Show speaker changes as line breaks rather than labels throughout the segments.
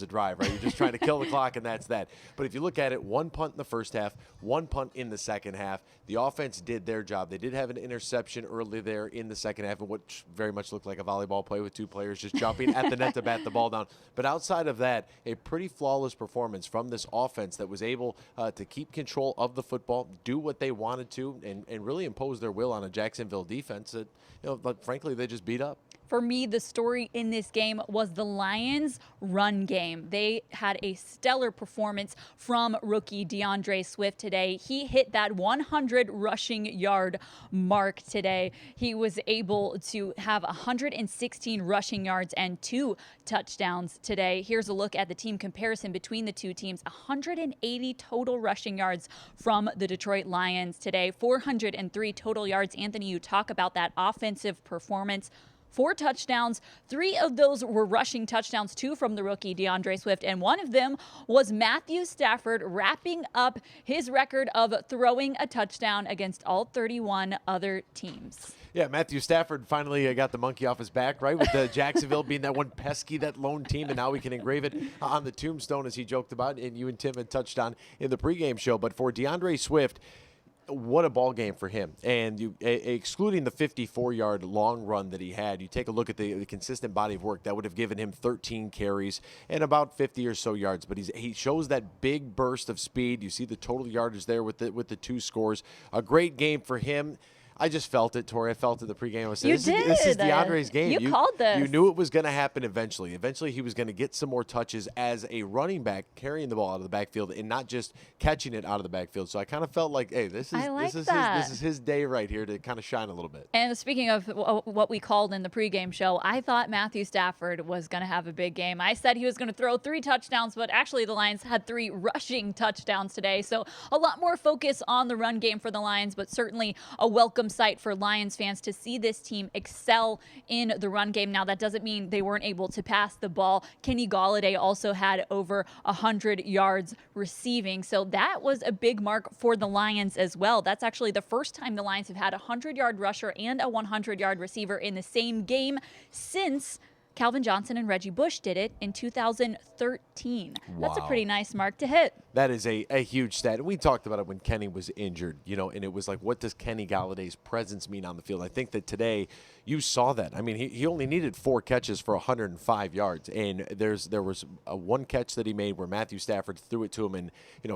a drive, right? You're just trying to kill the clock, and that's that. But if you look at it, one punt in the first half, one punt in the second half. The offense did their job. They did have an interception early there in the second half, which very much looked like a volleyball play with two players just jumping at the net to bat the ball down. But outside of that, a pretty flawless performance from this offense that was able to keep control of the football, do what they wanted to, and really impose their will on a Jacksonville defense that, frankly, they just beat up.
For me, the story in this game was the Lions' run game. They had a stellar performance from rookie DeAndre Swift today. He hit that 100 rushing yard mark today. He was able to have 116 rushing yards and 2 touchdowns today. Here's a look at the team comparison between the two teams. 180 total rushing yards from the Detroit Lions today. 403 total yards. Anthony, you talk about that offensive performance. 4 touchdowns. 3 of those were rushing touchdowns, 2 from the rookie DeAndre Swift, and one of them was Matthew Stafford wrapping up his record of throwing a touchdown against all 31 other teams.
Yeah, Matthew Stafford finally got the monkey off his back, right, with the Jacksonville being that one pesky, that lone team, and now we can engrave it on the tombstone, as he joked about, and you and Tim had touched on in the pregame show. But for DeAndre Swift, what a ball game for him. And you, excluding the 54-yard long run that he had, you take a look at the consistent body of work, that would have given him 13 carries and about 50 or so yards. But he shows that big burst of speed. You see the total yardage there with the 2 scores. A great game for him. I just felt it, Tori. I felt it the pregame. I was saying, this is DeAndre's game.
You called this.
You knew it was going to happen eventually. Eventually, he was going to get some more touches as a running back, carrying the ball out of the backfield and not just catching it out of the backfield. So I kind of felt like, hey, this is his day right here to kind of shine a little bit.
And speaking of what we called in the pregame show, I thought Matthew Stafford was going to have a big game. I said he was going to throw 3 touchdowns, but actually the Lions had 3 rushing touchdowns today. So a lot more focus on the run game for the Lions, but certainly a welcome sight for Lions fans to see this team excel in the run game. Now, that doesn't mean they weren't able to pass the ball. Kenny Golladay also had over 100 yards receiving, so that was a big mark for the Lions as well. That's actually the first time the Lions have had a 100-yard rusher and a 100-yard receiver in the same game since Calvin Johnson and Reggie Bush did it in 2013. Wow. That's a pretty nice mark to hit.
That is a huge stat. And we talked about it when Kenny was injured, and it was like, what does Kenny Galladay's presence mean on the field? I think that today you saw that. I mean, he only needed 4 catches for 105 yards. And there was one catch that he made where Matthew Stafford threw it to him, and,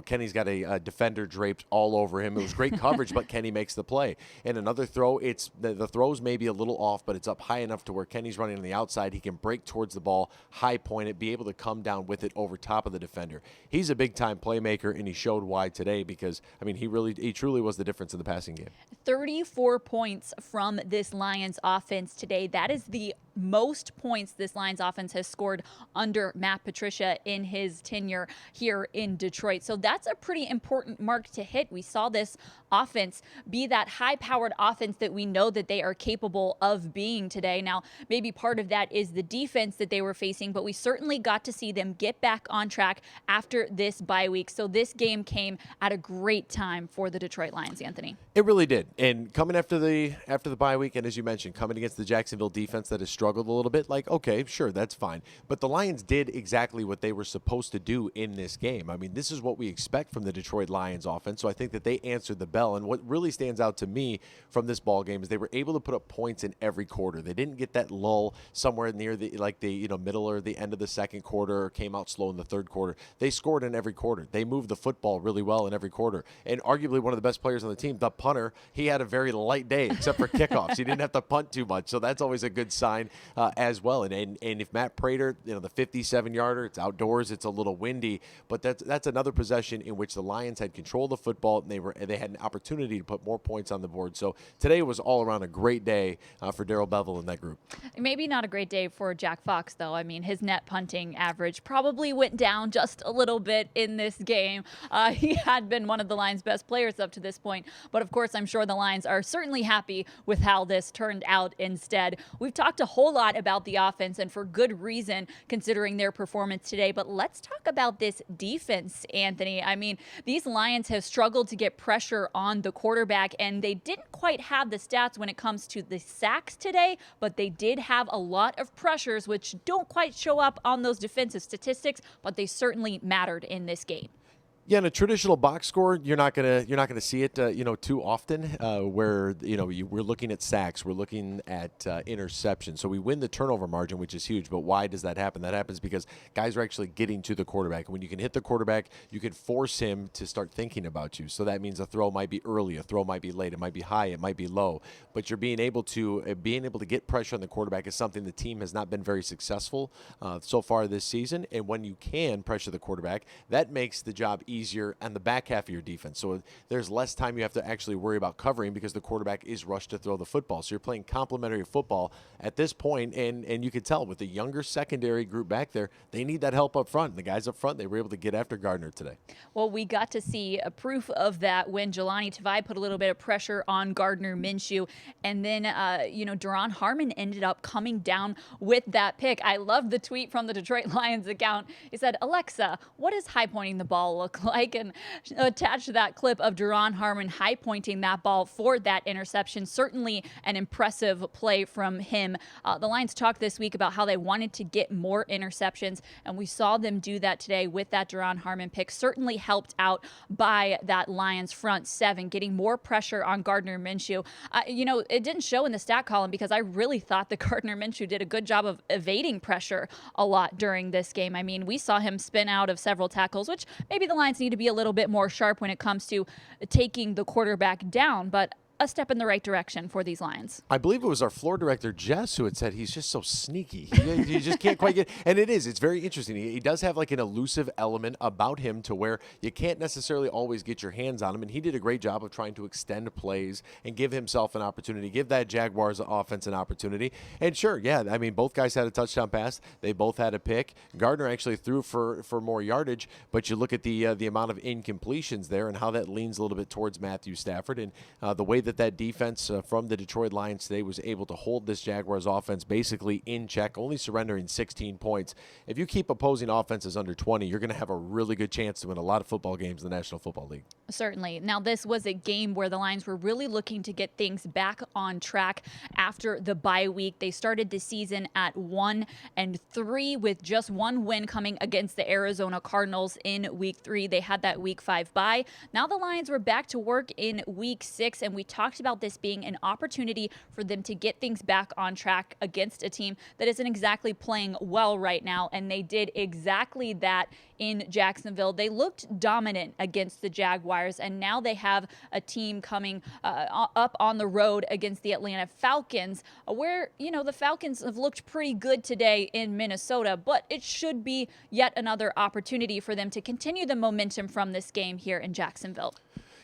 Kenny's got a defender draped all over him. It was great coverage, but Kenny makes the play. And another throw, the throws may be a little off, but it's up high enough to where Kenny's running on the outside. He can break towards the ball, high point it, be able to come down with it over top of the defender. He's a big-time playmaker, and he showed why today because, I mean, he truly was the difference in the passing game.
34 points from this Lions offense today. That is the most points this Lions offense has scored under Matt Patricia in his tenure here in Detroit. So that's a pretty important mark to hit. We saw this offense be that high-powered offense that we know that they are capable of being today. Now, maybe part of that is the defense that they were facing, but we certainly got to see them get back on track after this bye week. So this game came at a great time for the Detroit Lions, Anthony.
It really did. And coming after the bye week, and as you mentioned, coming against the Jacksonville defense that has struggled a little bit, like, okay, sure, that's fine. But the Lions did exactly what they were supposed to do in this game. I mean, this is what we expect from the Detroit Lions offense. So I think that they answered the bell. And what really stands out to me from this ball game is they were able to put up points in every quarter. They didn't get that lull somewhere near the middle or the end of the second quarter, or came out slow in the third quarter. They scored in every quarter. They moved the football really well in every quarter. And arguably one of the best players on the team, the punter, he had a very light day except for kickoffs. He didn't have to punt too much. So that's always a good sign as well. And if Matt Prater, the 57-yarder, it's outdoors, it's a little windy, but that's another possession in which the Lions had control of the football, and they had an opportunity to put more points on the board. So today was all around a great day for Darrell Bevell and that group.
Maybe not a great day for Jack Fox, though. I mean, his net punting average probably went down just a little bit in this game. He had been one of the Lions' best players up to this point, but of course, I'm sure the Lions are certainly happy with how this turned out instead. We've talked a whole whole lot about the offense, and for good reason considering their performance today. But let's talk about this defense, Anthony. I mean, these Lions have struggled to get pressure on the quarterback, and they didn't quite have the stats when it comes to the sacks today, but they did have a lot of pressures, which don't quite show up on those defensive statistics, but they certainly mattered in this game.
Yeah, in a traditional box score, you're not gonna see it, too often. Where we're looking at sacks, we're looking at interceptions. So we win the turnover margin, which is huge. But why does that happen? That happens because guys are actually getting to the quarterback. And when you can hit the quarterback, you can force him to start thinking about you. So that means a throw might be early, a throw might be late, it might be high, it might be low. But you're being able to get pressure on the quarterback is something the team has not been very successful so far this season. And when you can pressure the quarterback, that makes the job easier on the back half of your defense. So there's less time you have to actually worry about covering because the quarterback is rushed to throw the football. So you're playing complementary football at this point, and you can tell with the younger secondary group back there, they need that help up front. And the guys up front, they were able to get after Gardner today.
Well, we got to see a proof of that when Jelani Tavai put a little bit of pressure on Gardner Minshew, and then Duron Harmon ended up coming down with that pick. I love the tweet from the Detroit Lions account. He said, "Alexa, what does high pointing the ball look like?" And attached that clip of Duron Harmon high pointing that ball for that interception. Certainly an impressive play from him. The Lions talked this week about how they wanted to get more interceptions, and we saw them do that today with that Duron Harmon pick. Certainly helped out by that Lions front seven, getting more pressure on Gardner Minshew. It didn't show in the stat column because I really thought that Gardner Minshew did a good job of evading pressure a lot during this game. I mean, we saw him spin out of several tackles, which maybe the Lions need to be a little bit more sharp when it comes to taking the quarterback down, but a step in the right direction for these Lions.
I believe it was our floor director, Jess, who had said he's just so sneaky. You just can't quite get – and it is. It's very interesting. He does have like an elusive element about him to where you can't necessarily always get your hands on him, and he did a great job of trying to extend plays and give himself an opportunity, give that Jaguars offense an opportunity. And sure, yeah, I mean, both guys had a touchdown pass. They both had a pick. Gardner actually threw for more yardage, but you look at the amount of incompletions there and how that leans a little bit towards Matthew Stafford and the way that defense from the Detroit Lions today was able to hold this Jaguars offense basically in check, only surrendering 16 points. If you keep opposing offenses under 20, you're going to have a really good chance to win a lot of football games in the National Football League.
Certainly. Now, this was a game where the Lions were really looking to get things back on track after the bye week. They started the season at 1-3 with just one win coming against the Arizona Cardinals in week 3. They had that week 5 bye. Now the Lions were back to work in week 6, and we talked about this being an opportunity for them to get things back on track against a team that isn't exactly playing well right now, and they did exactly that in Jacksonville. They looked dominant against the Jaguars, and now they have a team coming up on the road against the Atlanta Falcons, where, the Falcons have looked pretty good today in Minnesota, but it should be yet another opportunity for them to continue the momentum from this game here in Jacksonville.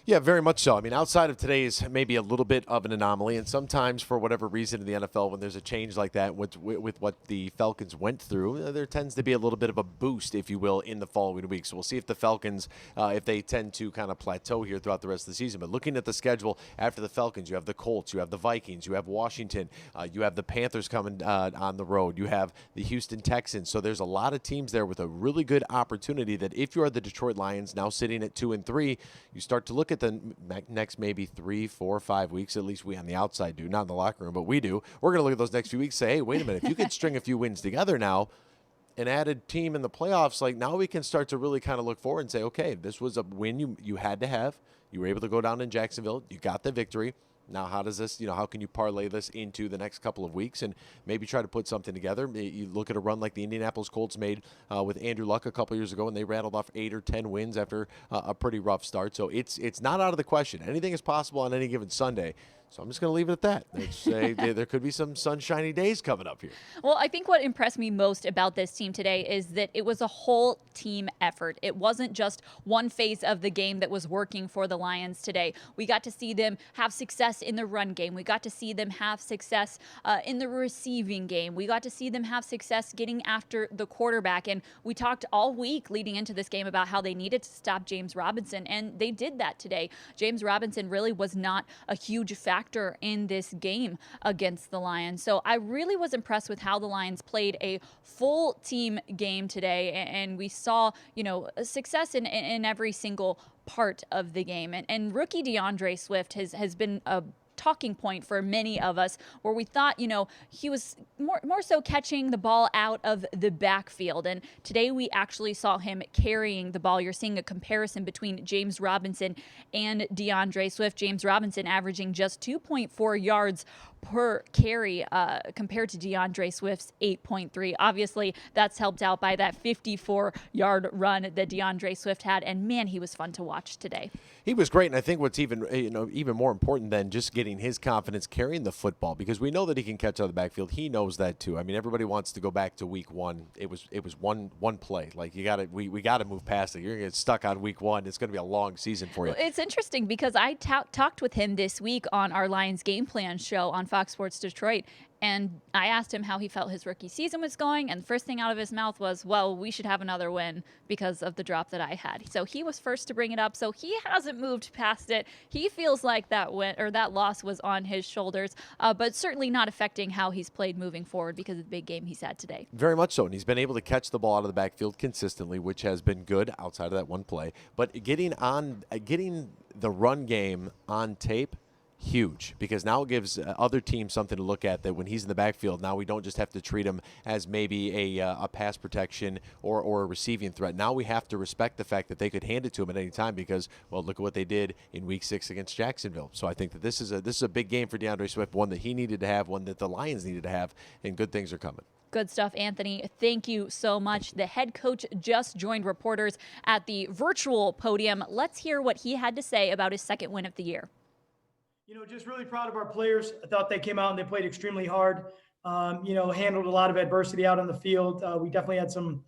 Yeah, very much so. I mean, outside of today's maybe a little bit of an anomaly, and sometimes for whatever reason in the NFL, when there's a change like that with what the Falcons went through, there tends to be a little bit of a boost, if you will, in the following week. So we'll see if the Falcons, if they tend to kind of plateau here throughout the rest of the season. But looking at the schedule after the Falcons, you have the Colts, you have the Vikings, you have Washington, you have the Panthers coming on the road, you have the Houston Texans. So there's a lot of teams there with a really good opportunity that if you are the Detroit Lions now sitting at 2-3, you start to look at the next maybe 3, 4, 5 weeks, at least we on the outside do, not in the locker room, but we do. We're going to look at those next few weeks and say, hey, wait a minute, if you could string a few wins together now, an added team in the playoffs, like now we can start to really kind of look forward and say, okay, this was a win you had to have. You were able to go down in Jacksonville. You got the victory. Now, how does this, how can you parlay this into the next couple of weeks and maybe try to put something together? You look at a run like the Indianapolis Colts made with Andrew Luck a couple years ago, and they rattled off 8 or 10 wins after a pretty rough start. So it's not out of the question. Anything is possible on any given Sunday. So I'm just going to leave it at that. Let's say there could be some sunshiny days coming up here.
Well, I think what impressed me most about this team today is that it was a whole team effort. It wasn't just one phase of the game that was working for the Lions today. We got to see them have success in the run game. We got to see them have success in the receiving game. We got to see them have success getting after the quarterback. And we talked all week leading into this game about how they needed to stop James Robinson, and they did that today. James Robinson really was not a huge factor factor in this game against the Lions. So I really was impressed with how the Lions played a full team game today. And we saw, success in every single part of the game. And rookie DeAndre Swift has been a talking point for many of us, where we thought, he was more so catching the ball out of the backfield. And today we actually saw him carrying the ball. You're seeing a comparison between James Robinson and DeAndre Swift. James Robinson averaging just 2.4 yards per carry compared to DeAndre Swift's 8.3. Obviously, that's helped out by that 54-yard run that DeAndre Swift had. And man, he was fun to watch today.
He was great, and I think what's even more important than just getting his confidence carrying the football, because we know that he can catch out of the backfield. He knows that too. I mean, everybody wants to go back to week one. It was one play. Like we got to move past it. You're gonna get stuck on week one. It's going to be a long season for you.
It's interesting because I talked with him this week on our Lions Game Plan show on Fox Sports Detroit. And I asked him how he felt his rookie season was going, and the first thing out of his mouth was, well, we should have another win because of the drop that I had. So he was first to bring it up, so he hasn't moved past it. He feels like that win or that loss was on his shoulders, but certainly not affecting how he's played moving forward because of the big game he's had today.
Very much so, and he's been able to catch the ball out of the backfield consistently, which has been good outside of that one play. But getting the run game on tape, huge, because now it gives other teams something to look at, that when he's in the backfield, now we don't just have to treat him as maybe a pass protection or a receiving threat. Now we have to respect the fact that they could hand it to him at any time because, well, look at what they did in Week 6 against Jacksonville. So I think that this is a big game for DeAndre Swift, one that he needed to have, one that the Lions needed to have, and good things are coming.
Good stuff, Anthony. Thank you so much. The head coach just joined reporters at the virtual podium. Let's hear what he had to say about his second win of the year.
Just really proud of our players. I thought they came out and they played extremely hard, handled a lot of adversity out on the field. We definitely had some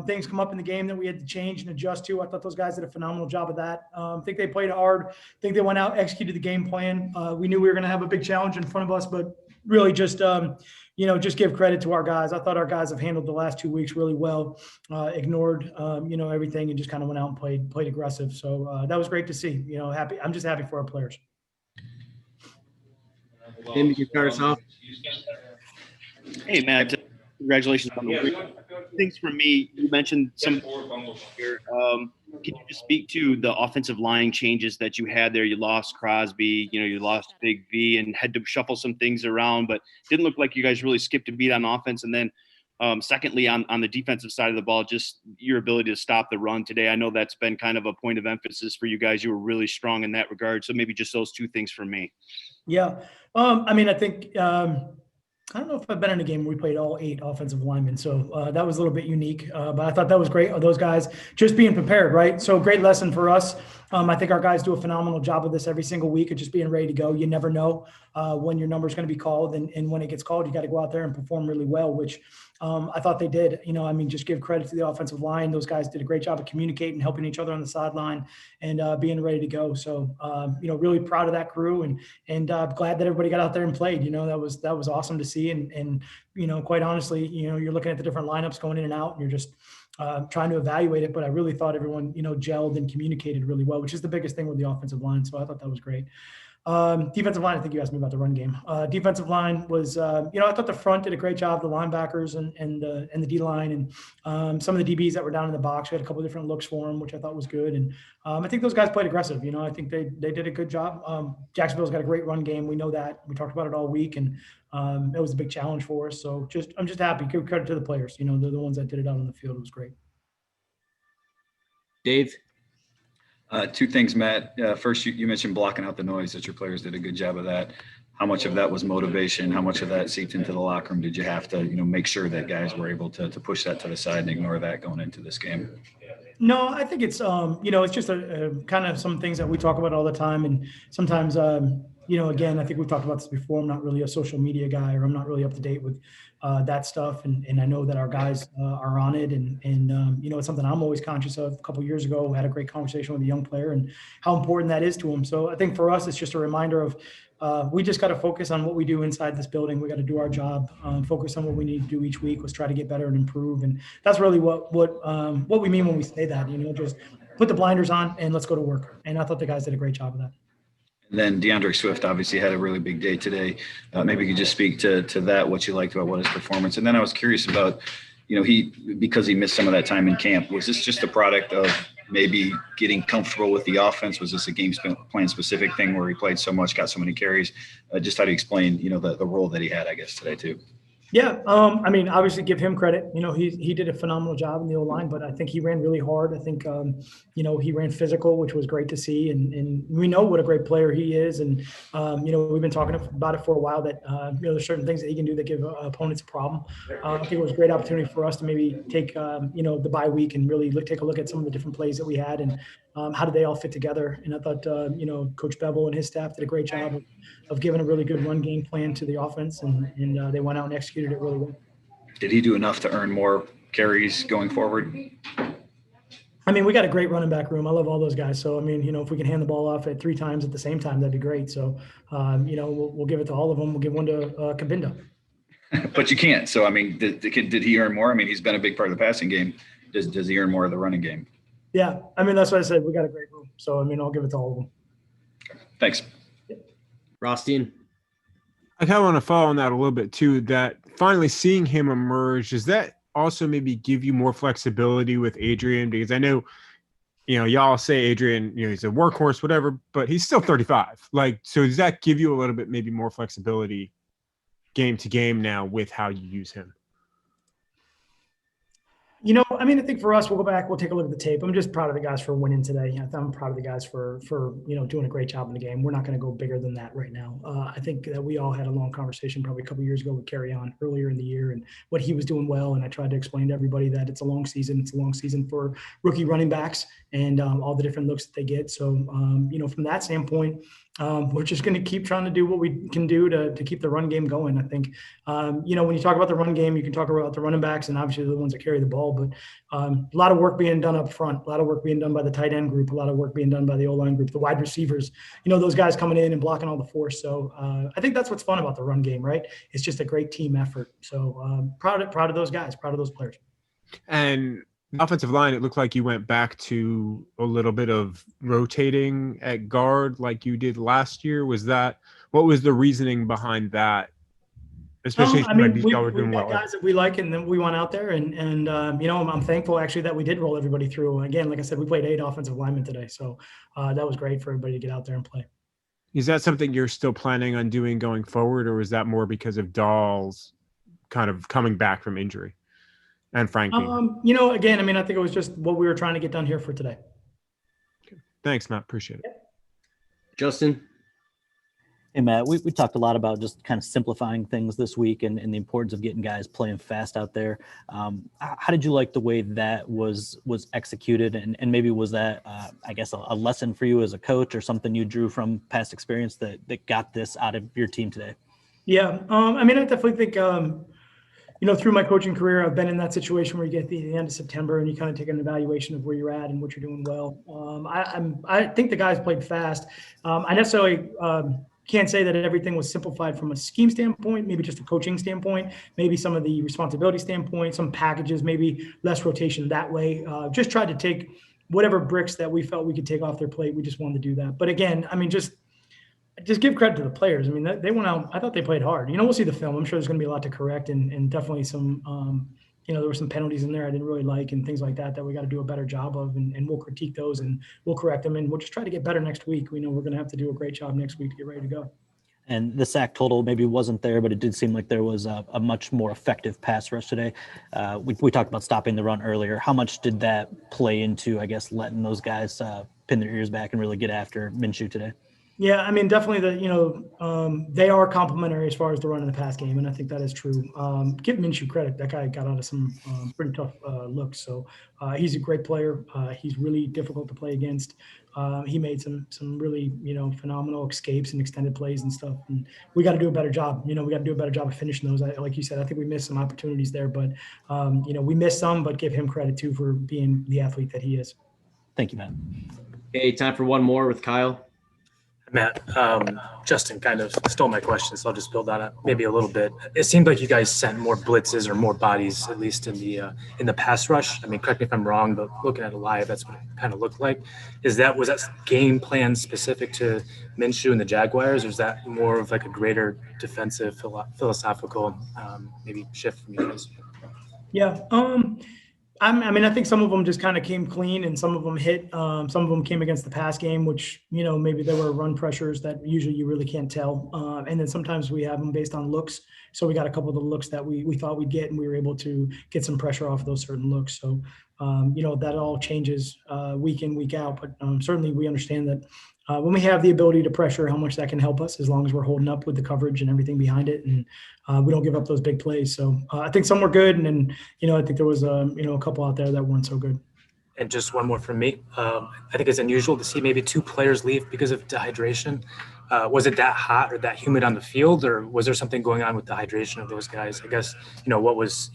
things come up in the game that we had to change and adjust to. I thought those guys did a phenomenal job of that. I think they played hard. I think they went out, executed the game plan. We knew we were going to have a big challenge in front of us, but really just give credit to our guys. I thought our guys have handled the last 2 weeks really well, ignored, everything, and just kind of went out and played aggressive. So that was great to see. Happy. I'm just happy for our players.
Tim, you can start us off.
Hey, Matt. Congratulations on the win. Things for me, you mentioned some here. Can you just speak to the offensive line changes that you had there? You lost Crosby, you lost Big V, and had to shuffle some things around, but didn't look like you guys really skipped a beat on offense. And then secondly, on the defensive side of the ball, just your ability to stop the run today. I know that's been kind of a point of emphasis for you guys. You were really strong in that regard. So maybe just those two things for me.
Yeah. I think I don't know if I've been in a game where we played all 8 offensive linemen. So that was a little bit unique, but I thought that was great of those guys just being prepared, right? So great lesson for us. I think our guys do a phenomenal job of this every single week of just being ready to go. You never know when your number is going to be called. And when it gets called, you got to go out there and perform really well, which I thought they did. Just give credit to the offensive line. Those guys did a great job of communicating, helping each other on the sideline, and being ready to go. So, really proud of that crew, and glad that everybody got out there and played. That was awesome to see. And quite honestly, you're looking at the different lineups going in and out, and you're just trying to evaluate it. But I really thought everyone, gelled and communicated really well, which is the biggest thing with the offensive line. So I thought that was great. Defensive line, I think you asked me about the run game. Defensive line was, I thought the front did a great job, the linebackers and the D-line, and some of the DBs that were down in the box. We had a couple of different looks for them, which I thought was good. And I think those guys played aggressive. I think they did a good job. Jacksonville's got a great run game. We know that. We talked about it all week, and it was a big challenge for us. So I'm just happy. Give credit to the players. They're the ones that did it out on the field. It was great.
Dave?
Two things, Matt. First, you mentioned blocking out the noise, that your players did a good job of that. How much of that was motivation? How much of that seeped into the locker room? Did you have to, make sure that guys were able to push that to the side and ignore that going into this game?
No, I think it's, it's just a kind of some things that we talk about all the time. And sometimes, again, I think we've talked about this before. I'm not really a social media guy, or I'm not really up to date with that stuff. And I know that our guys are on it. And it's something I'm always conscious of. A couple of years ago, we had a great conversation with a young player and how important that is to him. So I think for us, it's just a reminder of we just got to focus on what we do inside this building. We got to do our job, focus on what we need to do each week. Let's try to get better and improve. And that's really what we mean when we say that, just put the blinders on and let's go to work. And I thought the guys did a great job of that.
And then DeAndre Swift obviously had a really big day today. Maybe you could just speak to that, what you liked about what his performance. And then I was curious about, because he missed some of that time in camp, was this just a product of maybe getting comfortable with the offense? Was this a game plan specific thing where he played so much, got so many carries? Just how do you explain, the role that he had, I guess, today too?
Yeah, obviously give him credit. He did a phenomenal job in the O-line, but I think he ran really hard. I think, he ran physical, which was great to see. And we know what a great player he is. And, we've been talking about it for a while that, there's certain things that he can do that give opponents a problem. I think it was a great opportunity for us to maybe take, the bye week and really take a look at some of the different plays that we had and how did they all fit together. And I thought, Coach Bevel and his staff did a great job of giving a really good run game plan to the offense. And they went out and executed it really well.
Did he do enough to earn more carries going forward?
We got a great running back room. I love all those guys. So, if we can hand the ball off at 3 times at the same time, that'd be great. So, we'll give it to all of them. We'll give one to Kabinda.
But you can't. So, did he earn more? He's been a big part of the passing game. Does he earn more of the running game?
Yeah. That's what I said. We got a great room. So, I'll give it to all of them.
Thanks.
Rothstein.
I kind of want to follow on that a little bit too, that finally seeing him emerge, does that also maybe give you more flexibility with Adrian? Because I know, y'all say Adrian, he's a workhorse, whatever, but he's still 35. So does that give you a little bit maybe more flexibility game to game now with how you use him?
I think for us, we'll go back, we'll take a look at the tape. I'm just proud of the guys for winning today. I'm proud of the guys for doing a great job in the game. We're not going to go bigger than that right now. I think that we all had a long conversation probably a couple of years ago with Carry On earlier in the year and what he was doing well. And I tried to explain to everybody that it's a long season. It's a long season for rookie running backs and all the different looks that they get. So, from that standpoint, we're just going to keep trying to do what we can do to keep the run game going. I think, when you talk about the run game, you can talk about the running backs and obviously the ones that carry the ball, but a lot of work being done up front, a lot of work being done by the tight end group, a lot of work being done by the O-line group, the wide receivers, those guys coming in and blocking all the force. So I think that's what's fun about the run game, right? It's just a great team effort. So proud of those guys, proud of those players.
And the offensive line, it looked like you went back to a little bit of rotating at guard like you did last year. What was the reasoning behind that? Especially
we got guys that we like, and then we went out there and I'm thankful actually that we did roll everybody through. Again, like I said, we played 8 offensive linemen today. So that was great for everybody to get out there and play.
Is that something you're still planning on doing going forward, or is that more because of Dahl's kind of coming back from injury? And Frankie,
again, I think it was just what we were trying to get done here for today.
Okay. Thanks, Matt. Appreciate it.
Justin.
Hey, Matt, we talked a lot about just kind of simplifying things this week and the importance of getting guys playing fast out there. How did you like the way that was executed? And maybe was that, a lesson for you as a coach or something you drew from past experience that got this out of your team today? Yeah,
I definitely think, through my coaching career, I've been in that situation where you get to the end of September and you kind of take an evaluation of where you're at and what you're doing well. I think the guys played fast. I necessarily can't say that everything was simplified from a scheme standpoint, maybe just a coaching standpoint, maybe some of the responsibility standpoint, some packages, maybe less rotation that way. Just tried to take whatever bricks that we felt we could take off their plate. We just wanted to do that. But again, just give credit to the players. They went out. I thought they played hard. We'll see the film. I'm sure there's going to be a lot to correct and definitely some, there were some penalties in there I didn't really like and things like that we got to do a better job of. And we'll critique those and we'll correct them. And we'll just try to get better next week. We know we're going to have to do a great job next week to get ready to go.
And the sack total maybe wasn't there, but it did seem like there was a much more effective pass rush today. We talked about stopping the run earlier. How much did that play into, letting those guys pin their ears back and really get after Minshew today?
Yeah, definitely they are complementary as far as the run and the pass game, and I think that is true. Give Minshew credit. That guy got out of some pretty tough looks. So he's a great player. He's really difficult to play against. He made some really, phenomenal escapes and extended plays and stuff. And we got to do a better job. We got to do a better job of finishing those. Like you said, I think we missed some opportunities there, but, we missed some, but give him credit too for being the athlete that he is.
Thank you, Matt.
Okay, time for one more with Kyle.
Matt, Justin kind of stole my question, so I'll just build on it maybe a little bit. It seemed like you guys sent more blitzes or more bodies, at least in the pass rush. I mean, correct me if I'm wrong, but looking at it live, that's what it kind of looked like. Was that game plan specific to Minshew and the Jaguars, or is that more of like a greater defensive philosophical maybe shift from you guys?
Yeah. I mean, I think some of them just kind of came clean and some of them hit. Some of them came against the pass game, which, maybe there were run pressures that usually you really can't tell. And then sometimes we have them based on looks. So we got a couple of the looks that we thought we'd get, and we were able to get some pressure off of those certain looks. So, that all changes week in, week out. But certainly we understand that when we have the ability to pressure, how much that can help us as long as we're holding up with the coverage and everything behind it. And we don't give up those big plays. So I think some were good. And then, I think there was, a couple out there that weren't so good.
And just one more from me. I think it's unusual to see maybe 2 players leave because of dehydration. Was it that hot or that humid on the field, or was there something going on with the hydration of those guys? I guess, what was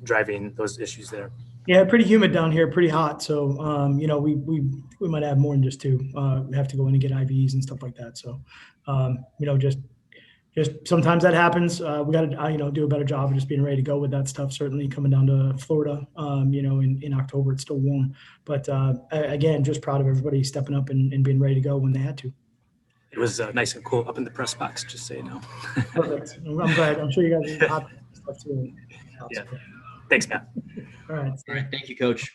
driving those issues there?
Yeah, pretty humid down here, pretty hot. So, we might have more than just 2. We have to go in and get IVs and stuff like that. So, just sometimes that happens. We got to, do a better job of just being ready to go with that stuff. Certainly coming down to Florida, in October, it's still warm. But again, just proud of everybody stepping up and being ready to go when they had to.
It was nice and cool up in the press box, just so you know.
Perfect. I'm glad. I'm sure you guys are hot stuff too.
Yeah. Thanks, Matt.
All right.
All right. Thank you, Coach.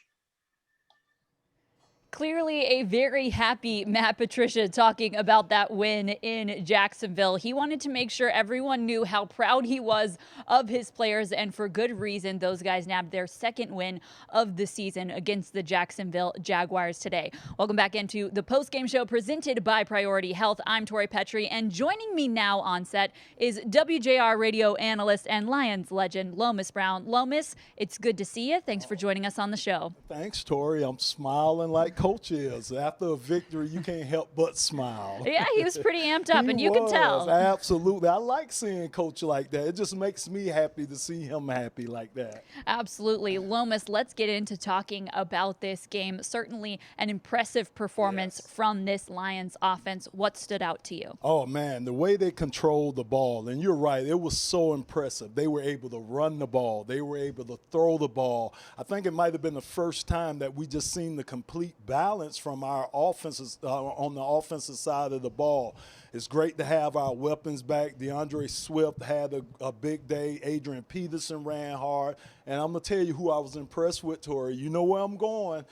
Clearly a very happy Matt Patricia talking about that win in Jacksonville. He wanted to make sure everyone knew how proud he was of his players, and for good reason. Those guys nabbed their 2nd win of the season against the Jacksonville Jaguars today. Welcome back into the postgame show presented by Priority Health. I'm Tori Petry, and joining me now on set is WJR radio analyst and Lions legend Lomas Brown. Lomas, it's good to see you. Thanks for joining us on the show.
Thanks, Tori. I'm smiling like Coach is. After a victory, you can't help but smile.
Yeah, he was pretty amped up, and you could tell.
Absolutely. I like seeing Coach like that. It just makes me happy to see him happy like that.
Absolutely. Lomas, let's get into talking about this game. Certainly an impressive performance from this Lions offense. What stood out to you?
Oh, man, the way they controlled the ball. And you're right, it was so impressive. They were able to run the ball. They were able to throw the ball. I think it might have been the first time that we just seen the complete balance from our offenses on the offensive side of the ball. It's great to have our weapons back. DeAndre Swift had a big day. Adrian Peterson ran hard. And I'm going to tell you who I was impressed with, Tori. You know where I'm going.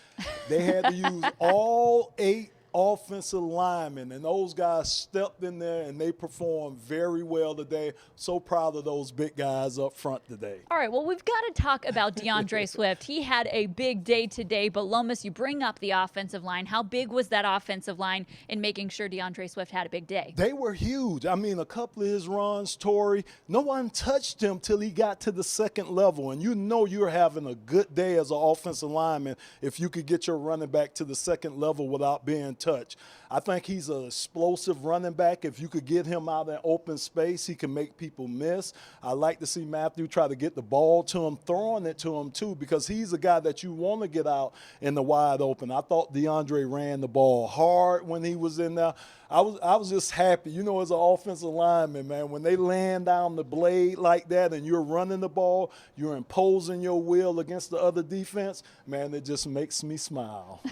They had to use all 8 offensive linemen, and those guys stepped in there and they performed very well today. So proud of those big guys up front today.
All right, well, we've got to talk about DeAndre Swift. He had a big day today, but Lomas, you bring up the offensive line. How big was that offensive line in making sure DeAndre Swift had a big day?
They were huge. I mean, a couple of his runs, Tori, no one touched him till he got to the 2nd level, and you know you're having a good day as an offensive lineman if you could get your running back to the 2nd level without being touch. I think he's an explosive running back. If you could get him out in open space, he can make people miss. I like to see Matthew try to get the ball to him, throwing it to him too, because he's a guy that you want to get out in the wide open. I thought DeAndre ran the ball hard when he was in there. I was just happy. You know, as an offensive lineman, man, when they land down the blade like that and you're running the ball, you're imposing your will against the other defense, man, it just makes me smile.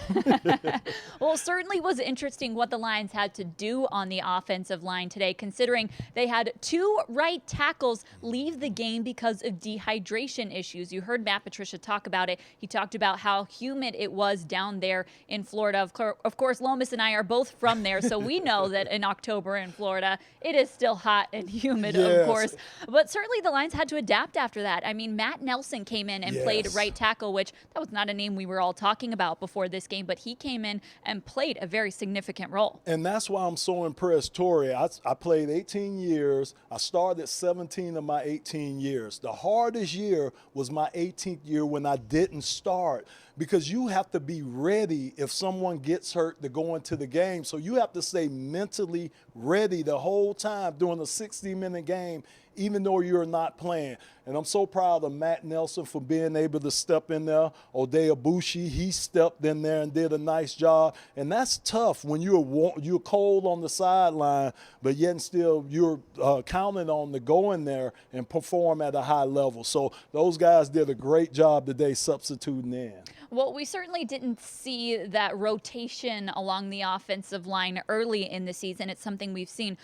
Well, certainly was interesting what the Lions had to do on the offensive line today, considering they had 2 right tackles leave the game because of dehydration issues. You heard Matt Patricia talk about it. He talked about how humid it was down there in Florida. Of course, Lomas and I are both from there, so we know that in October in Florida, it is still hot and humid,
yes.
Of course. But certainly the Lions had to adapt after that. I mean, Matt Nelson came in and played right tackle, which that was not a name we were all talking about before this game, but he came in and played a very significant role.
And that's why I'm so impressed, Tori. I played 18 years. I started 17 of my 18 years. The hardest year was my 18th year when I didn't start, because you have to be ready if someone gets hurt to go into the game. So you have to stay mentally ready the whole time during a 60-minute game, even though you're not playing. And I'm so proud of Matt Nelson for being able to step in there. Ode Abushi, he stepped in there and did a nice job. And that's tough when you're cold on the sideline, but yet still you're counting on to go in there and perform at a high level. So those guys did a great job today substituting in.
Well, we certainly didn't see that rotation along the offensive line early in the season. It's something we've seen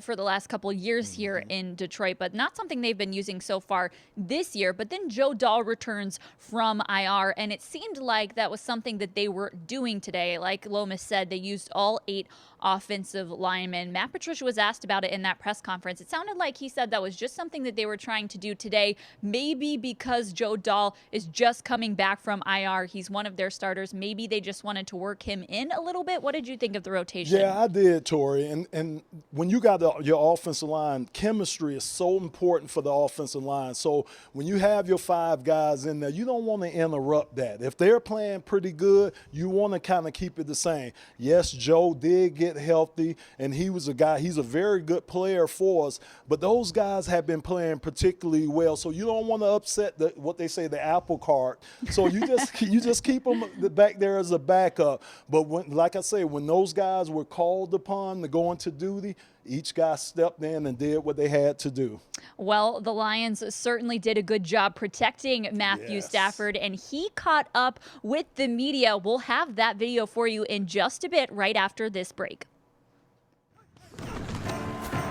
for the last couple of years here in Detroit, but not something they've been using so far this year. But then Joe Dahl returns from IR, and it seemed like that was something that they were doing today. Like Lomas said, they used all 8 offensive linemen. Matt Patricia was asked about it in that press conference. It sounded like he said that was just something that they were trying to do today, maybe because Joe Dahl is just coming back from IR. He's one of their starters. Maybe they just wanted to work him in a little bit. What did you think of the rotation?
Yeah, I did, Tori. And when you got your offensive line, chemistry is so important for the offensive line. So when you have your 5 guys in there, you don't want to interrupt that. If they're playing pretty good, you want to kind of keep it the same. Yes, Joe did get healthy, and he's a very good player for us, but those guys have been playing particularly well, so you don't want to upset what they say, the apple cart. So you just keep them back there as a backup. But like I say, when those guys were called upon to go into duty, each guy stepped in and did what they had to do.
Well, the Lions certainly did a good job protecting Matthew Stafford, and he caught up with the media. We'll have that video for you in just a bit right after this break.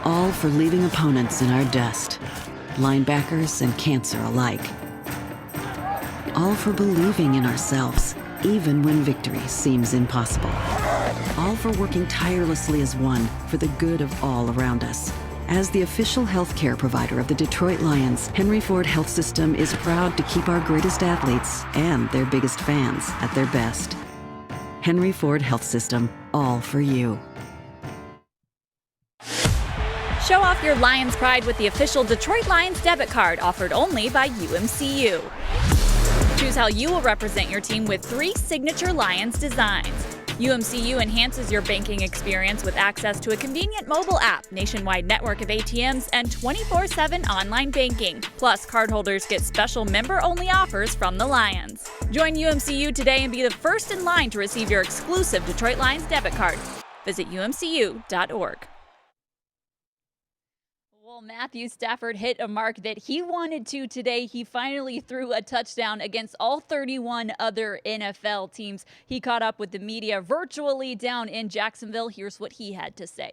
All for leaving opponents in our dust, linebackers and cancer alike. All for believing in ourselves, even when victory seems impossible. All for working tirelessly as one for the good of all around us. As the official healthcare provider of the Detroit Lions, Henry Ford Health System is proud to keep our greatest athletes and their biggest fans at their best. Henry Ford Health System, all for you.
Show off your Lions pride with the official Detroit Lions debit card offered only by UMCU. Choose how you will represent your team with 3 signature Lions designs. UMCU enhances your banking experience with access to a convenient mobile app, nationwide network of ATMs, and 24/7 online banking. Plus, cardholders get special member-only offers from the Lions. Join UMCU today and be the first in line to receive your exclusive Detroit Lions debit card. Visit umcu.org. Well, Matthew Stafford hit a mark that he wanted to today. He finally threw a touchdown against all 31 other NFL teams. He caught up with the media virtually down in Jacksonville. Here's what he had to say.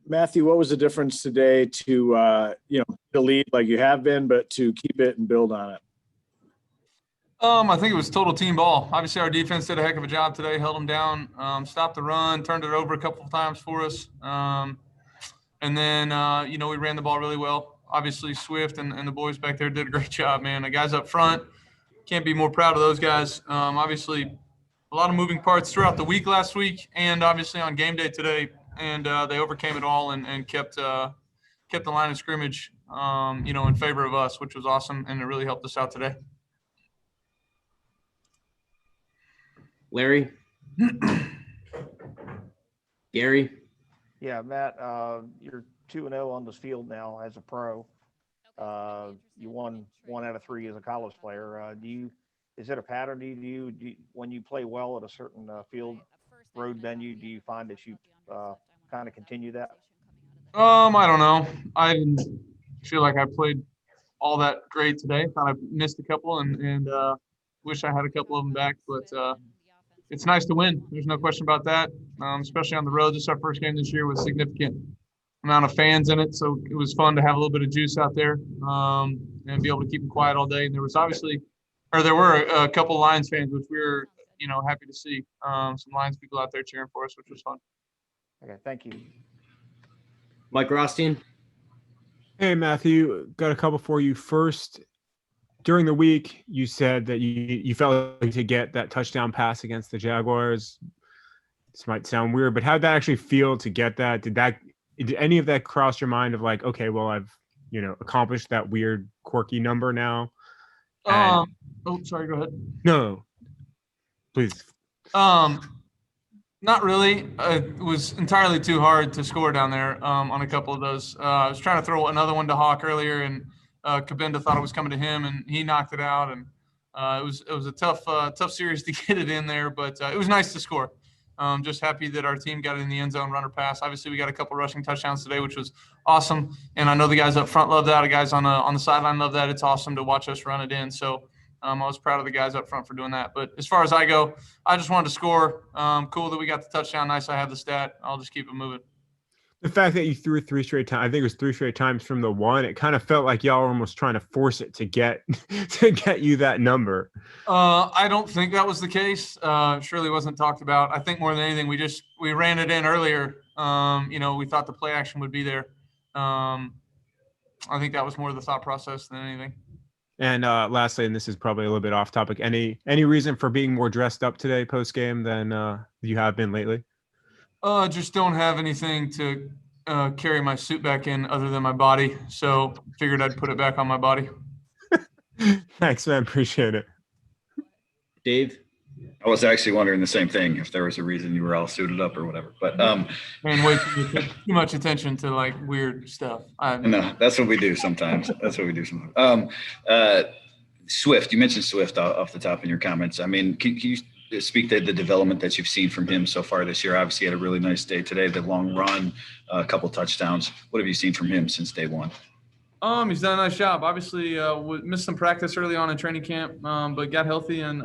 Matthew, what was the difference today to, the lead like you have been, but to keep it and build on it?
I think it was total team ball. Obviously, our defense did a heck of a job today, held them down, stopped the run, turned it over a couple of times for us. And then, we ran the ball really well. Obviously, Swift and the boys back there did a great job, man. The guys up front, can't be more proud of those guys. Obviously, a lot of moving parts throughout the week last week and obviously on game day today. And they overcame it all and kept the line of scrimmage, in favor of us, which was awesome. And it really helped us out today.
Larry? Gary?
Yeah, Matt, you're 2-0 on this field now as a pro. You won 1 out of 3 as a college player. Is it a pattern? Do you when you play well at a certain field road venue, do you find that you kind of continue that?
I don't know. I didn't feel like I played all that great today. Kind of missed a couple and wish I had a couple of them back, but it's nice to win. There's no question about that, especially on the road. This is our first game this year with significant amount of fans in it, so it was fun to have a little bit of juice out there and be able to keep them quiet all day. And there were a couple Lions fans, which we were, happy to see. Some Lions people out there cheering for us, which was fun.
Okay, thank you.
Mike Rothstein.
Hey, Matthew, got a couple for you. First, during the week, you said that you felt like to get that touchdown pass against the Jaguars. This might sound weird, but how did that actually feel to get that? Did any of that cross your mind of like, okay, well, I've, accomplished that weird, quirky number now?
Oh, sorry. Go ahead.
No, please.
Not really. It was entirely too hard to score down there on a couple of those. I was trying to throw another one to Hawk earlier, and Kabinda thought it was coming to him, and he knocked it out. And it was a tough series to get it in there, but it was nice to score. Just happy that our team got it in the end zone, runner pass. Obviously, we got a couple rushing touchdowns today, which was awesome. And I know the guys up front love that. The guys on the sideline love that. It's awesome to watch us run it in. So I was proud of the guys up front for doing that. But as far as I go, I just wanted to score. Cool that we got the touchdown. Nice I have the stat. I'll just keep it moving.
The fact that you threw 3 straight times, I think it was 3 straight times from the one, it kind of felt like y'all were almost trying to force it to get you that number.
I don't think that was the case. Surely wasn't talked about. I think more than anything, we ran it in earlier. We thought the play action would be there. I think that was more the thought process than anything.
And lastly, and this is probably a little bit off topic, any reason for being more dressed up today post game than you have been lately?
Just don't have anything to carry my suit back in other than my body. So figured I'd put it back on my body.
Thanks, man. Appreciate it.
Dave?
I was actually wondering the same thing, if there was a reason you were all suited up or whatever. But
and way too much attention to like weird stuff.
No, that's what we do sometimes. Swift, you mentioned Swift off the top in your comments. I mean, can you speak to the development that you've seen from him so far this year? Obviously, he had a really nice day today, the long run, a couple touchdowns. What have you seen from him since day one?
He's done a nice job. Obviously, missed some practice early on in training camp, but got healthy and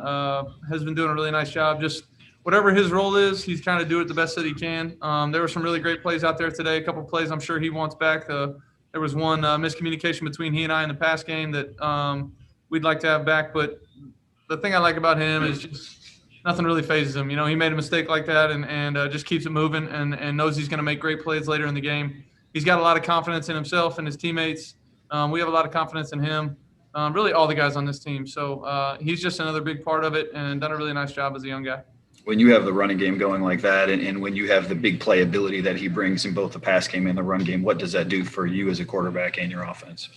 has been doing a really nice job. Just whatever his role is, he's trying to do it the best that he can. There were some really great plays out there today. A couple of plays I'm sure he wants back. There was one miscommunication between he and I in the pass game that we'd like to have back. But the thing I like about him is just nothing really phases him. He made a mistake like that and just keeps it moving and knows he's going to make great plays later in the game. He's got a lot of confidence in himself and his teammates. We have a lot of confidence in him, really all the guys on this team. So he's just another big part of it and done a really nice job as a young guy.
When you have the running game going like that and when you have the big playability that he brings in both the pass game and the run game, what does that do for you as a quarterback and your offense?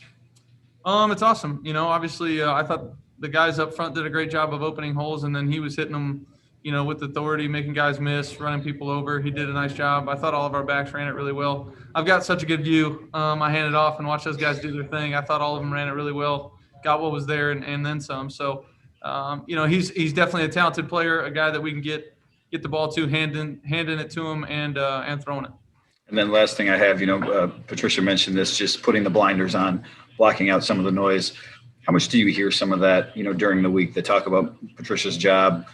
It's awesome. Obviously I thought the guys up front did a great job of opening holes, and then he was hitting them, with authority, making guys miss, running people over. He did a nice job. I thought all of our backs ran it really well. I've got such a good view. I handed off and watched those guys do their thing. I thought all of them ran it really well, got what was there and then some. So, he's definitely a talented player, a guy that we can get the ball to, handing it to him and throwing it.
And then last thing I have, Patricia mentioned this, just putting the blinders on, blocking out some of the noise. How much do you hear some of that, during the week? They talk about Patricia's job,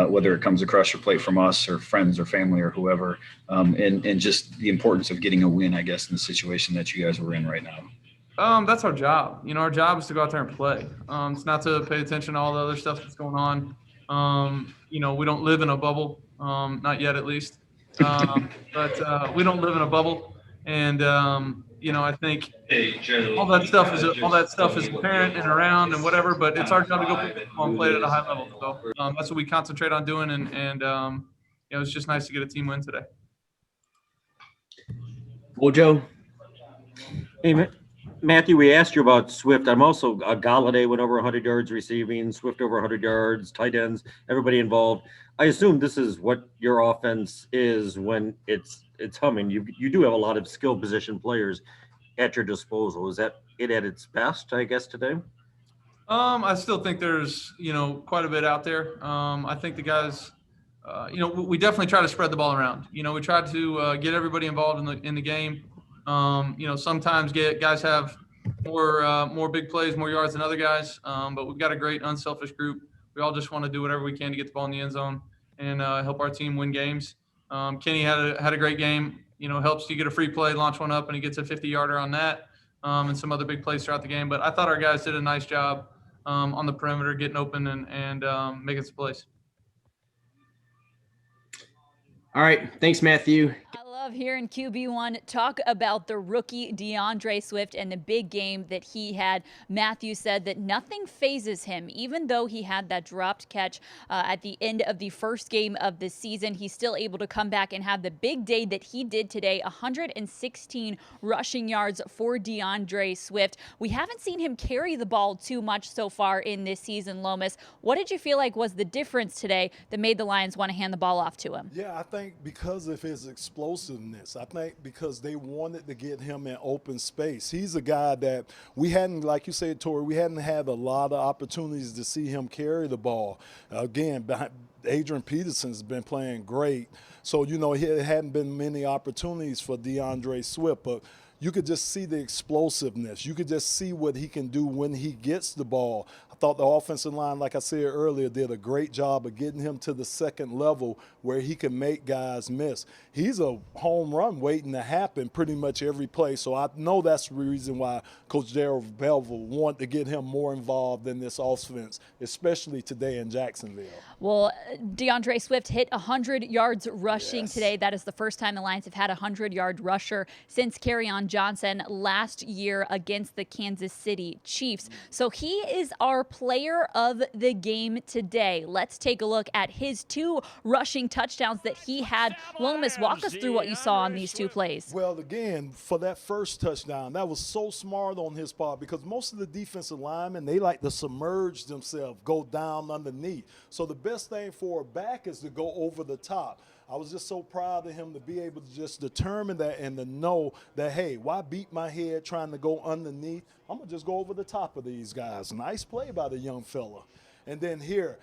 whether it comes across your plate from us or friends or family or whoever, and just the importance of getting a win, I guess, in the situation that you guys were in right now.
That's our job. Our job is to go out there and play. It's not to pay attention to all the other stuff that's going on. We don't live in a bubble, not yet at least. But we don't live in a bubble. And, I think all that stuff is apparent and around and whatever, but it's our job to go and play it at a high level. So that's what we concentrate on doing. And it's just nice to get a team win today.
Wojo?
Hey, Matthew, we asked you about Swift. I'm also Galladay went over 100 yards receiving, Swift over 100 yards, tight ends, everybody involved. I assume this is what your offense is when it's humming. You do have a lot of skill position players at your disposal. Is that it at its best, I guess, today?
I still think there's, quite a bit out there. I think the guys, we definitely try to spread the ball around. We try to get everybody involved in the game. Sometimes guys have more big plays, more yards than other guys. But we've got a great unselfish group. We all just want to do whatever we can to get the ball in the end zone and help our team win games. Kenny had a great game. Helps you get a free play, launch one up, and he gets a 50-yarder on that, and some other big plays throughout the game. But I thought our guys did a nice job on the perimeter, getting open and making some plays.
All right. Thanks, Matthew.
Love hearing QB1 talk about the rookie DeAndre Swift and the big game that he had. Matthew said that nothing phases him, even though he had that dropped catch at the end of the first game of the season. He's still able to come back and have the big day that he did today. 116 rushing yards for DeAndre Swift. We haven't seen him carry the ball too much so far in this season, Lomas. What did you feel like was the difference today that made the Lions want to hand the ball off to him?
Yeah, I think because of his explosiveness. I think because they wanted to get him in open space. He's a guy that we hadn't, like you said, Tori, we hadn't had a lot of opportunities to see him carry the ball. Again, Adrian Peterson's been playing great. So, it hadn't been many opportunities for DeAndre Swift, but you could just see the explosiveness. You could just see what he can do when he gets the ball. I thought the offensive line, like I said earlier, did a great job of getting him to the second level where he can make guys miss. He's a home run waiting to happen pretty much every play. So I know that's the reason why Coach Darrell Belleville wanted to get him more involved in this offense, especially today in Jacksonville.
Well, DeAndre Swift hit 100 yards rushing today. That is the first time the Lions have had a 100-yard rusher since Kerryon Johnson last year against the Kansas City Chiefs. So he is our player of the game today. Let's take a look at his 2 rushing touchdowns that he had. Lomas, walk us through what you saw on these 2 plays.
Well, again, for that first touchdown, that was so smart on his part because most of the defensive linemen, they like to submerge themselves, go down underneath. So the best thing for a back is to go over the top. I was just so proud of him to be able to just determine that and to know that, hey, why beat my head trying to go underneath? I'm going to just go over the top of these guys. Nice play by the young fella. And then here,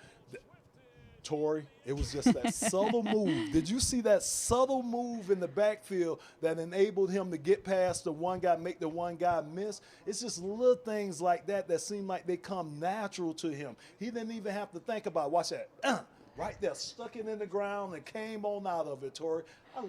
Tori, it was just that subtle move. Did you see that subtle move in the backfield that enabled him to get past the one guy, make the one guy miss? It's just little things like that that seem like they come natural to him. He didn't even have to think about it. Watch that. Right there, stuck it in the ground and came on out of it, Tori. I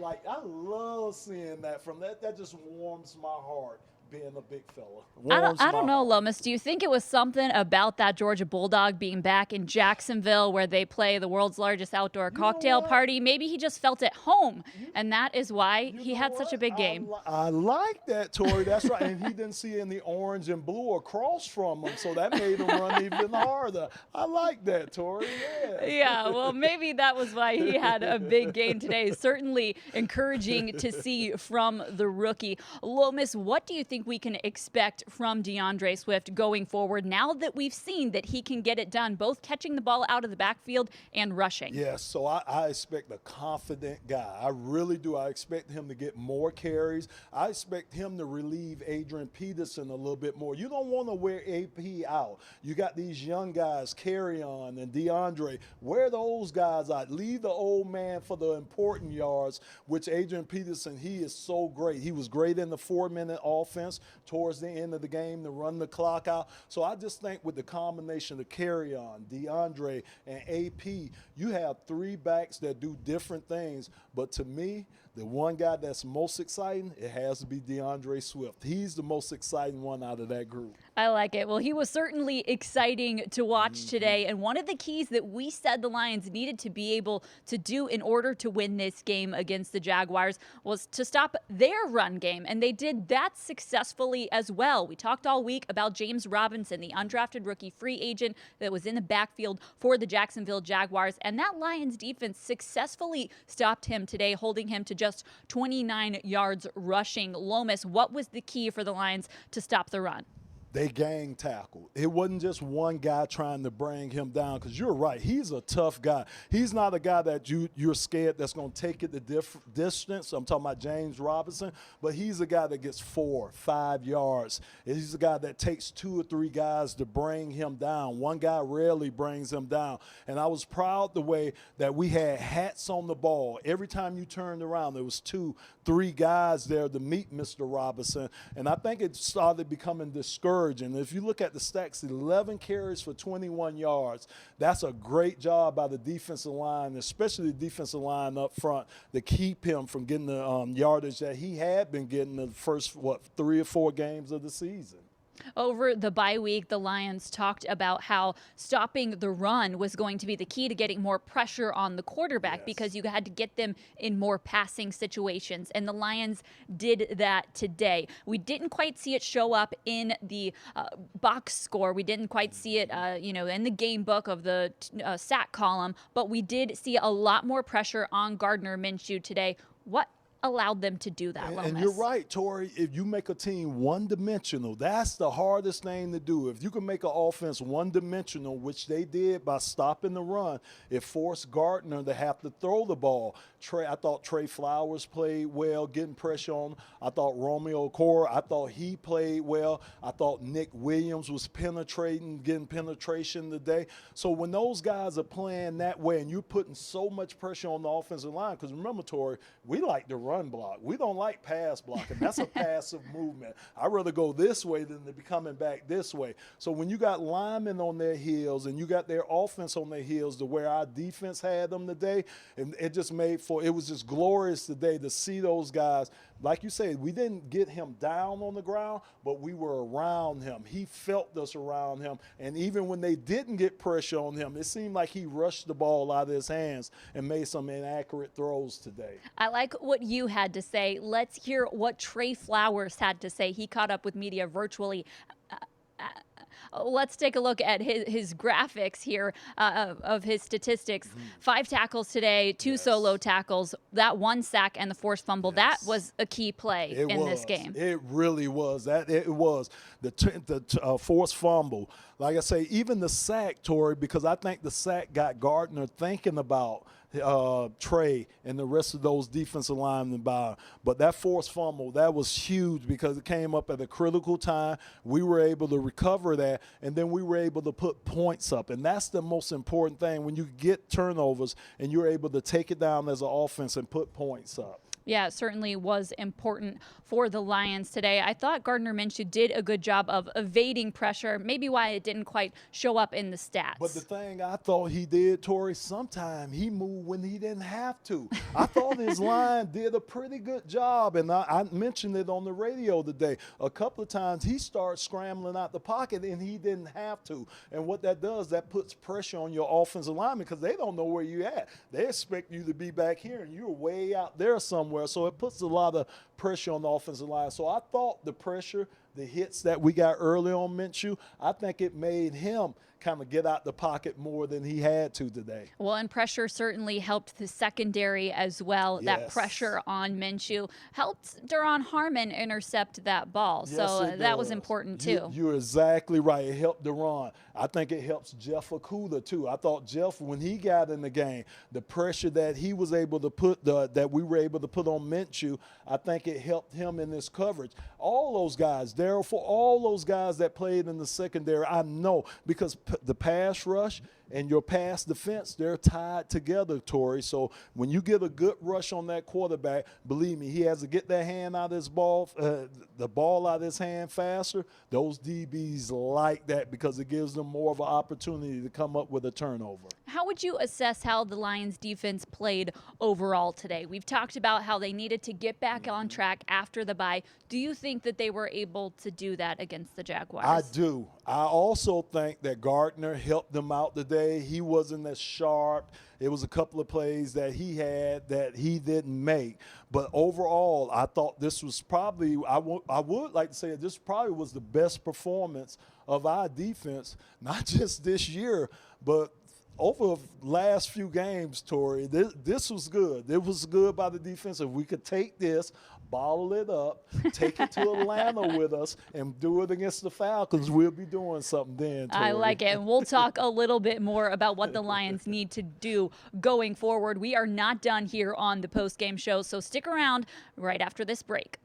love seeing that from that. That just warms my heart. Being a big fella.
I don't know, Lomas. Do you think it was something about that Georgia Bulldog being back in Jacksonville where they play the world's largest outdoor cocktail party? Maybe he just felt at home, and that is why he had such a big game.
I like that, Tori. That's right. And he didn't see any orange and blue across from him, so that made him run even harder. I like that, Tori. Yeah.
Yeah, well, maybe that was why he had a big game today. Certainly encouraging to see from the rookie. Lomas, what do you think we can expect from DeAndre Swift going forward now that we've seen that he can get it done, both catching the ball out of the backfield and rushing?
Yes, so I expect a confident guy. I really do. I expect him to get more carries. I expect him to relieve Adrian Peterson a little bit more. You don't want to wear AP out. You got these young guys, Kerryon and DeAndre. Wear those guys out. Leave the old man for the important yards, which Adrian Peterson, he is so great. He was great in the 4-minute offense towards the end of the game to run the clock out. So I just think with the combination of Kerryon, DeAndre, and AP, you have 3 backs that do different things. But to me, the one guy that's most exciting, it has to be DeAndre Swift. He's the most exciting one out of that group.
I like it. Well, he was certainly exciting to watch today. And one of the keys that we said the Lions needed to be able to do in order to win this game against the Jaguars was to stop their run game. And they did that successfully as well. We talked all week about James Robinson, the undrafted rookie free agent that was in the backfield for the Jacksonville Jaguars. And that Lions defense successfully stopped him today, holding him to just 29 yards rushing. Lomas, what was the key for the Lions to stop the run?
They gang tackled. It wasn't just one guy trying to bring him down, because you're right. He's a tough guy. He's not a guy that you're scared that's going to take it the distance. I'm talking about James Robinson, but he's a guy that gets 4, 5 yards. He's a guy that takes 2 or 3 guys to bring him down. One guy rarely brings him down. And I was proud the way that we had hats on the ball. Every time you turned around, there was 2, 3 guys there to meet Mr. Robinson. And I think it started becoming discouraging. And if you look at the stats, 11 carries for 21 yards. That's a great job by the defensive line, especially the defensive line up front, to keep him from getting the yardage that he had been getting the first, 3 or 4 games of the season.
Over the bye week, the Lions talked about how stopping the run was going to be the key to getting more pressure on the quarterback because you had to get them in more passing situations. And the Lions did that today. We didn't quite see it show up in the box score. We didn't quite see it, in the game book of the sack column, but we did see a lot more pressure on Gardner Minshew today. What allowed them to do that?
And you're right, Tori. If you make a team one-dimensional, that's the hardest thing to do. If you can make an offense one-dimensional, which they did by stopping the run, it forced Gardner to have to throw the ball. I thought Trey Flowers played well, getting pressure on. I thought Romeo Cora, I thought he played well. I thought Nick Williams was penetrating, getting penetration today. So when those guys are playing that way and you're putting so much pressure on the offensive line, because remember, Tori, we like to run block. We don't like pass blocking. That's a passive movement. I'd rather go this way than to be coming back this way. So when you got linemen on their heels and you got their offense on their heels to where our defense had them today, and it just it was just glorious today to see those guys. Like you said, we didn't get him down on the ground, but we were around him. He felt us around him. And even when they didn't get pressure on him, it seemed like he rushed the ball out of his hands and made some inaccurate throws today.
I like what you had to say. Let's hear what Trey Flowers had to say. He caught up with media virtually. Let's take a look at his graphics here of his statistics. 5 tackles today, 2 solo tackles, that 1 sack and the forced fumble. That was a key play in this game.
It really was. It was the forced fumble. Like I say, even the sack, Tori, because I think the sack got Gardner thinking about Trey and the rest of those defensive linemen by. But that forced fumble, that was huge because it came up at a critical time. We were able to recover that, and then we were able to put points up. And that's the most important thing when you get turnovers and you're able to take it down as an offense and put points up.
Yeah, it certainly was important for the Lions today. I thought Gardner Minshew did a good job of evading pressure, maybe why it didn't quite show up in the stats.
But the thing I thought he did, Tori, sometimes he moved when he didn't have to. I thought his line did a pretty good job, and I mentioned it on the radio today. A couple of times he started scrambling out the pocket, and he didn't have to. And what that does, that puts pressure on your offensive lineman because they don't know where you're at. They expect you to be back here, and you're way out there somewhere. So it puts a lot of pressure on the offensive line. So I thought the pressure, the hits that we got early on Minshew, I think it made him kind of get out the pocket more than he had to today.
Well, and pressure certainly helped the secondary as well. Yes. That pressure on Minshew helped Duron Harmon intercept that ball.
Yes,
so that was important too.
You're exactly right. It helped Duron. I think it helps Jeff Okudah too. I thought Jeff, when he got in the game, the pressure that he was able to put, that we were able to put on Minshew, I think it helped him in this coverage. All those guys, for all those guys that played in the secondary, I know because the pass rush and your pass defense, they're tied together, Tori. So when you get a good rush on that quarterback, believe me, he has to get that hand out of his ball, the ball out of his hand faster. Those DBs like that because it gives them more of an opportunity to come up with a turnover.
How would you assess how the Lions defense played overall today? We've talked about how they needed to get back on track after the bye. Do you think that they were able to do that against the Jaguars?
I do. I also think that Gardner helped them out today. He wasn't as sharp. It was a couple of plays that he had that he didn't make. But overall, I thought this was probably, I would like to say this probably was the best performance of our defense, not just this year, but over the last few games, Tori. This was good. It was good by the defense. If we could take this, bottle it up, take it to Atlanta with us, and do it against the Falcons, we'll be doing something then, Tori.
I like it. And we'll talk a little bit more about what the Lions need to do going forward. We are not done here on the postgame show, so stick around right after this break.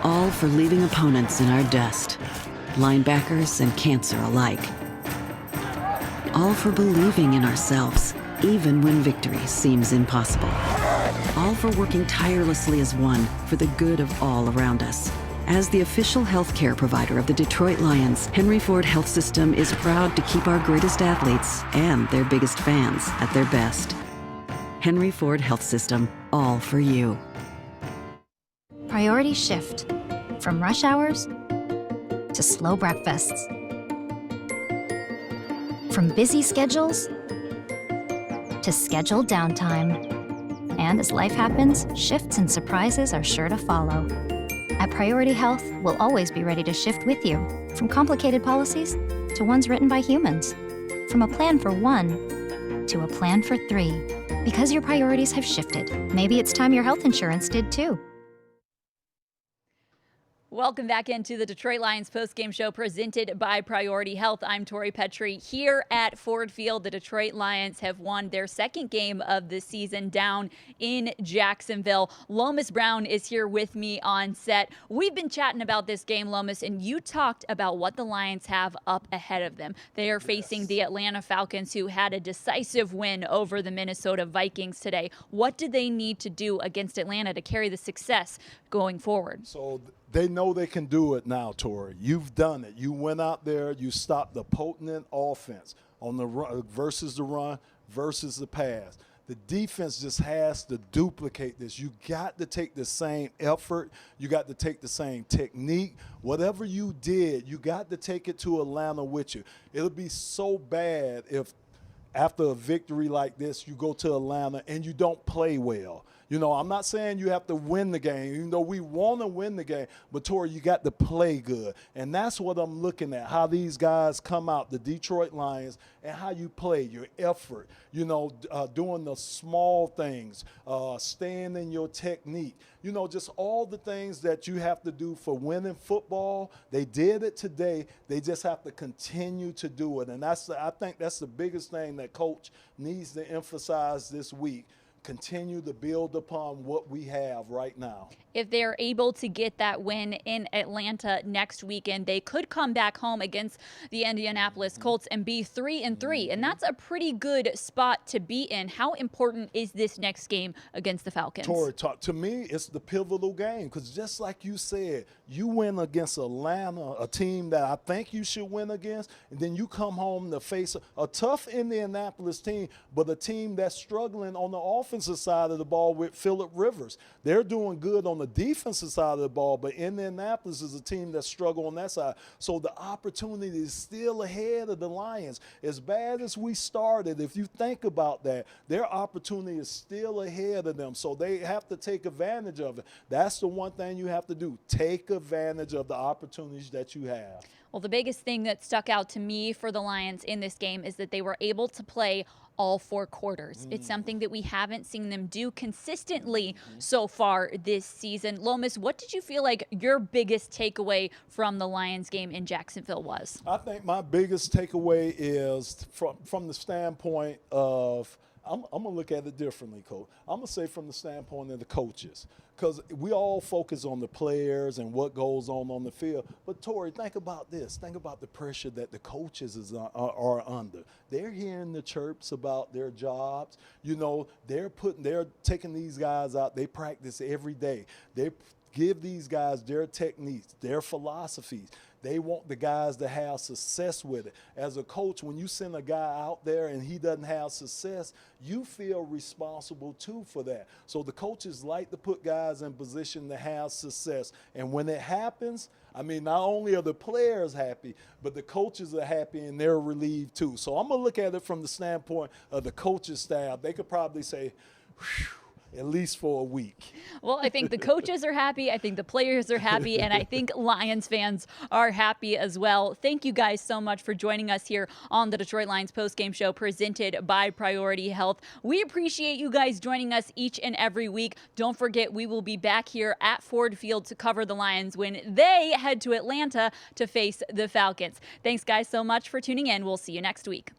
All for leaving opponents in our dust, linebackers and cancer alike. All for believing in ourselves, even when victory seems impossible. All for working tirelessly as one for the good of all around us. As the official healthcare provider of the Detroit Lions, Henry Ford Health System is proud to keep our greatest athletes and their biggest fans at their best. Henry Ford Health System, all for you.
Priority shift. From rush hours to slow breakfasts. From busy schedules to scheduled downtime. And as life happens, shifts and surprises are sure to follow. At Priority Health, we'll always be ready to shift with you. From complicated policies to ones written by humans. From a plan for one to a plan for three. Because your priorities have shifted, maybe it's time your health insurance did too.
Welcome back into the Detroit Lions postgame show presented by Priority Health. I'm Tori Petry here at Ford Field. The Detroit Lions have won their second game of the season down in Jacksonville. Lomas Brown is here with me on set. We've been chatting about this game, Lomas, and you talked about what the Lions have up ahead of them. They are facing the Atlanta Falcons, who had a decisive win over the Minnesota Vikings today. What do they need to do against Atlanta to carry the success going forward?
So they know they can do it now, Tori. You've done it. You went out there, you stopped the potent offense on the run versus the pass. The defense just has to duplicate this. You got to take the same effort. You got to take the same technique. Whatever you did, you got to take it to Atlanta with you. It'll be so bad if after a victory like this, you go to Atlanta and you don't play well. You know, I'm not saying you have to win the game, even though we want to win the game, but Tori, you got to play good. And that's what I'm looking at, how these guys come out, the Detroit Lions, and how you play, your effort, you know, doing the small things, staying in your technique, you know, just all the things that you have to do for winning football. They did it today. They just have to continue to do it. And I think that's the biggest thing that Coach needs to emphasize this week. Continue to build upon what we have right now.
If they're able to get that win in Atlanta next weekend, they could come back home against the Indianapolis Colts and be 3-3. And that's a pretty good spot to be in. How important is this next game against the Falcons?
Tori, to me, it's the pivotal game because just like you said, you win against Atlanta, a team that I think you should win against, and then you come home to face a tough Indianapolis team, but a team that's struggling on the offensive side of the ball with Phillip Rivers. They're doing good on the defensive side of the ball, but Indianapolis is a team that struggle on that side. So the opportunity is still ahead of the Lions. As bad as we started, if you think about that, their opportunity is still ahead of them. So they have to take advantage of it. That's the one thing you have to do. Take advantage of the opportunities that you have.
Well, the biggest thing that stuck out to me for the Lions in this game is that they were able to play all four quarters. It's something that we haven't seen them do consistently so far this season. Lomas, what did you feel like your biggest takeaway from the Lions game in Jacksonville was?
I think my biggest takeaway is from the standpoint of, I'm going to look at it differently, Coach. I'm going to say from the standpoint of the coaches, because we all focus on the players and what goes on the field. But, Tori, think about this. Think about the pressure that the coaches are under. They're hearing the chirps about their jobs. You know, they're taking these guys out. They practice every day. They give these guys their techniques, their philosophies. They want the guys to have success with it. As a coach, when you send a guy out there and he doesn't have success, you feel responsible too for that. So the coaches like to put guys in position to have success. And when it happens, I mean, not only are the players happy, but the coaches are happy and they're relieved too. So I'm going to look at it from the standpoint of the coaching staff. They could probably say, whew, at least for a week.
Well, I think the coaches are happy. I think the players are happy. And I think Lions fans are happy as well. Thank you guys so much for joining us here on the Detroit Lions postgame show presented by Priority Health. We appreciate you guys joining us each and every week. Don't forget, we will be back here at Ford Field to cover the Lions when they head to Atlanta to face the Falcons. Thanks, guys, so much for tuning in. We'll see you next week.